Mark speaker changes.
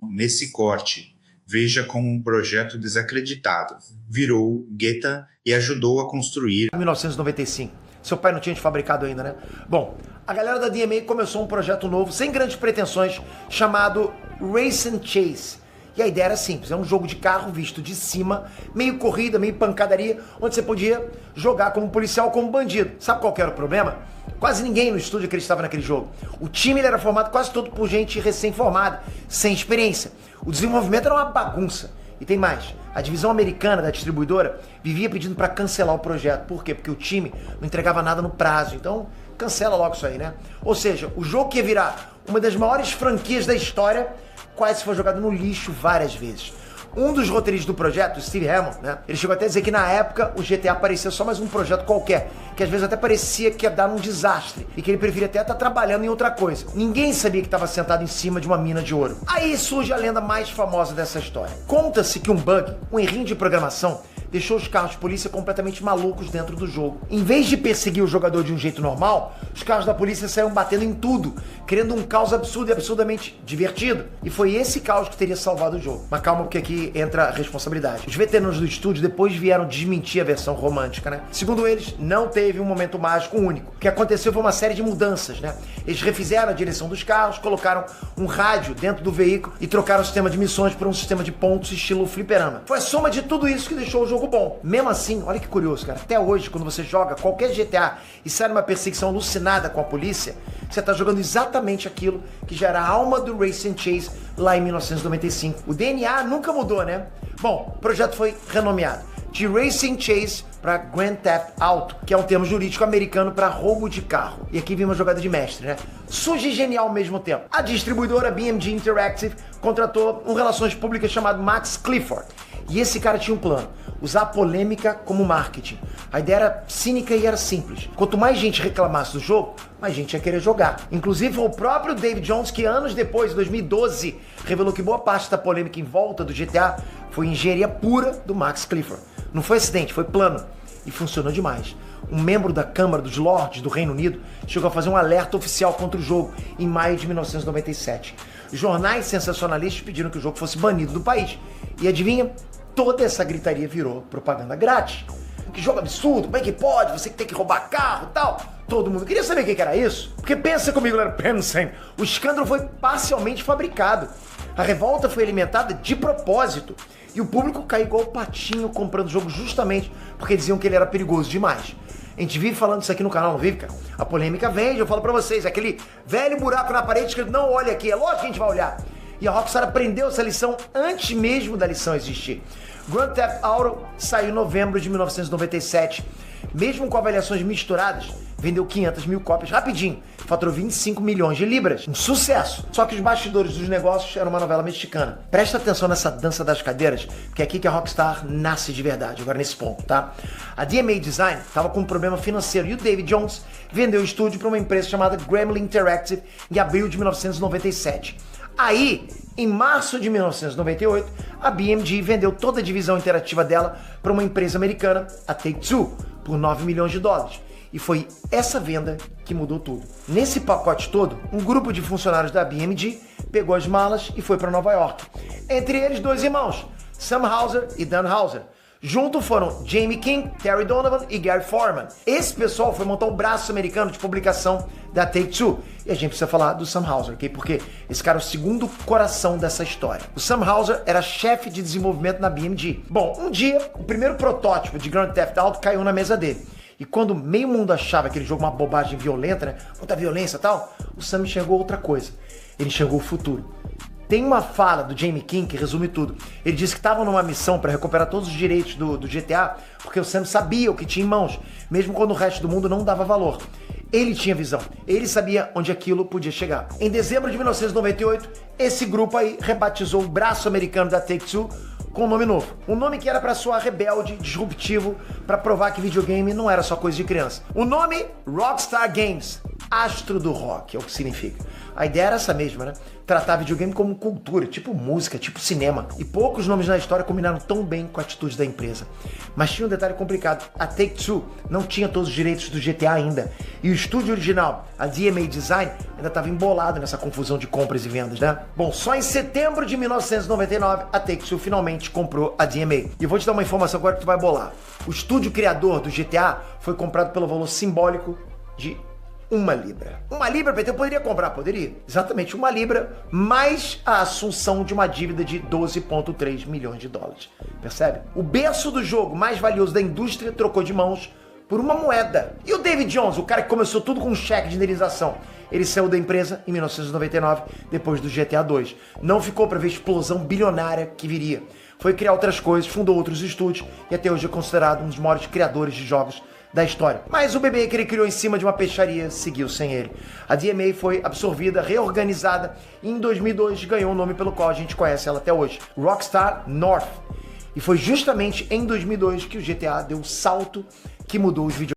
Speaker 1: Nesse corte, veja como um projeto desacreditado virou gueta e ajudou a construir.
Speaker 2: 1995. Seu pai não tinha te fabricado ainda, né? Bom, a galera da DMA começou um projeto novo, sem grandes pretensões, chamado Race and Chase. E a ideia era simples, é um jogo de carro visto de cima, meio corrida, meio pancadaria, onde você podia jogar como policial ou como bandido. Sabe qual que era o problema? Quase ninguém no estúdio acreditava naquele jogo. O time ele era formado quase todo por gente recém-formada, sem experiência. O desenvolvimento era uma bagunça. E tem mais, a divisão americana da distribuidora vivia pedindo para cancelar o projeto. Por quê? Porque o time não entregava nada no prazo. Então, cancela logo isso aí, né? Ou seja, o jogo que ia virar uma das maiores franquias da história quase foi jogado no lixo várias vezes. Um dos roteiristas do projeto, o Steve Hammond, né? Ele chegou até a dizer que na época o GTA parecia só mais um projeto qualquer, que às vezes até parecia que ia dar um desastre e que ele preferia até estar trabalhando em outra coisa. Ninguém sabia que estava sentado em cima de uma mina de ouro. Aí surge a lenda mais famosa dessa história. Conta-se que um bug, um errinho de programação, deixou os carros de polícia completamente malucos dentro do jogo. Em vez de perseguir o jogador de um jeito normal, os carros da polícia saíram batendo em tudo, criando um caos absurdo e absurdamente divertido. E foi esse caos que teria salvado o jogo. Mas calma, porque aqui entra a responsabilidade. Os veteranos do estúdio depois vieram desmentir a versão romântica, né? Segundo eles, não teve um momento mágico único. O que aconteceu foi uma série de mudanças, né? Eles refizeram a direção dos carros, colocaram um rádio dentro do veículo e trocaram o sistema de missões por um sistema de pontos estilo fliperama. Foi a soma de tudo isso que deixou o jogo bom. Mesmo assim, olha que curioso, cara. Até hoje, quando você joga qualquer GTA e sai numa perseguição alucinada com a polícia, você tá jogando exatamente aquilo que já era a alma do Race and Chase lá em 1995. O DNA nunca mudou, né? Bom, o projeto foi renomeado de Race and Chase para Grand Theft Auto, que é um termo jurídico americano para roubo de carro. E aqui vem uma jogada de mestre, né? Suja e genial ao mesmo tempo. A distribuidora BMG Interactive contratou um relações públicas chamado Max Clifford. E esse cara tinha um plano, usar a polêmica como marketing. A ideia era cínica e era simples. Quanto mais gente reclamasse do jogo, mais gente ia querer jogar. Inclusive foi o próprio David Jones que anos depois, em 2012, revelou que boa parte da polêmica em volta do GTA foi engenharia pura do Max Clifford. Não foi acidente, foi plano. E funcionou demais. Um membro da Câmara dos Lordes do Reino Unido chegou a fazer um alerta oficial contra o jogo em maio de 1997. Jornais sensacionalistas pediram que o jogo fosse banido do país. E adivinha? Toda essa gritaria virou propaganda grátis. Que jogo absurdo, como é que pode? Você que tem que roubar carro e tal. Todo mundo queria saber o que era isso. Porque pensa comigo, galera, pensem. O escândalo foi parcialmente fabricado. A revolta foi alimentada de propósito. E o público caiu igual patinho comprando o jogo justamente porque diziam que ele era perigoso demais. A gente vive falando isso aqui no canal, não vive, cara? A polêmica vende, eu falo pra vocês. Aquele velho buraco na parede escrito não olha aqui. É lógico que a gente vai olhar. E a Rockstar aprendeu essa lição antes mesmo da lição existir. Grand Theft Auto saiu em novembro de 1997. Mesmo com avaliações misturadas, vendeu 500 mil cópias rapidinho. Faturou 25 milhões de libras. Um sucesso. Só que os bastidores dos negócios eram uma novela mexicana. Presta atenção nessa dança das cadeiras, que é aqui que a Rockstar nasce de verdade, agora nesse ponto, tá? A DMA Design estava com um problema financeiro e o David Jones vendeu o estúdio para uma empresa chamada Gremlin Interactive em abril de 1997. Aí, em março de 1998, a BMG vendeu toda a divisão interativa dela para uma empresa americana, a Take-Two, por 9 milhões de dólares. E foi essa venda que mudou tudo. Nesse pacote todo, um grupo de funcionários da BMG pegou as malas e foi para Nova York. Entre eles, dois irmãos, Sam Houser e Dan Houser. Junto foram Jamie King, Terry Donovan e Gary Foreman. Esse pessoal foi montar o braço americano de publicação da Take-Two. E a gente precisa falar do Sam Houser, ok? Porque esse cara é o segundo coração dessa história. O Sam Houser era chefe de desenvolvimento na BMG. Bom, um dia, o primeiro protótipo de Grand Theft Auto caiu na mesa dele. E quando meio mundo achava aquele jogo uma bobagem violenta, né? Muita violência e tal, o Sam enxergou outra coisa. Ele enxergou o futuro. Tem uma fala do Jamie King que resume tudo. Ele disse que estavam numa missão para recuperar todos os direitos do GTA, porque o Sam sabia o que tinha em mãos, mesmo quando o resto do mundo não dava valor. Ele tinha visão, ele sabia onde aquilo podia chegar. Em dezembro de 1998, esse grupo aí rebatizou o braço americano da Take-Two com um nome novo. Um nome que era para soar rebelde, disruptivo, para provar que videogame não era só coisa de criança. O nome, Rockstar Games. astro do rock, é o que significa. A ideia era essa mesma, né? Tratar videogame como cultura, tipo música, tipo cinema. E poucos nomes na história combinaram tão bem com a atitude da empresa. Mas tinha um detalhe complicado. A Take-Two não tinha todos os direitos do GTA ainda. E o estúdio original, a DMA Design, ainda estava embolado nessa confusão de compras e vendas, né? Bom, só em setembro de 1999, a Take-Two finalmente comprou a DMA. E eu vou te dar uma informação agora que tu vai bolar. O estúdio criador do GTA foi comprado pelo valor simbólico de 1 libra. 1 libra, PT, eu poderia comprar? Poderia. Exatamente, 1 libra, mais a assunção de uma dívida de 12,3 milhões de dólares. Percebe? O berço do jogo mais valioso da indústria trocou de mãos por uma moeda. E o David Jones, o cara que começou tudo com um cheque de indenização, ele saiu da empresa em 1999, depois do GTA 2. Não ficou para ver a explosão bilionária que viria. Foi criar outras coisas, fundou outros estúdios e até hoje é considerado um dos maiores criadores de jogos da história. Mas o bebê que ele criou em cima de uma peixaria seguiu sem ele. A DMA foi absorvida, reorganizada e em 2002 ganhou o nome pelo qual a gente conhece ela até hoje, Rockstar North. E foi justamente em 2002 que o GTA deu o salto que mudou os videogames.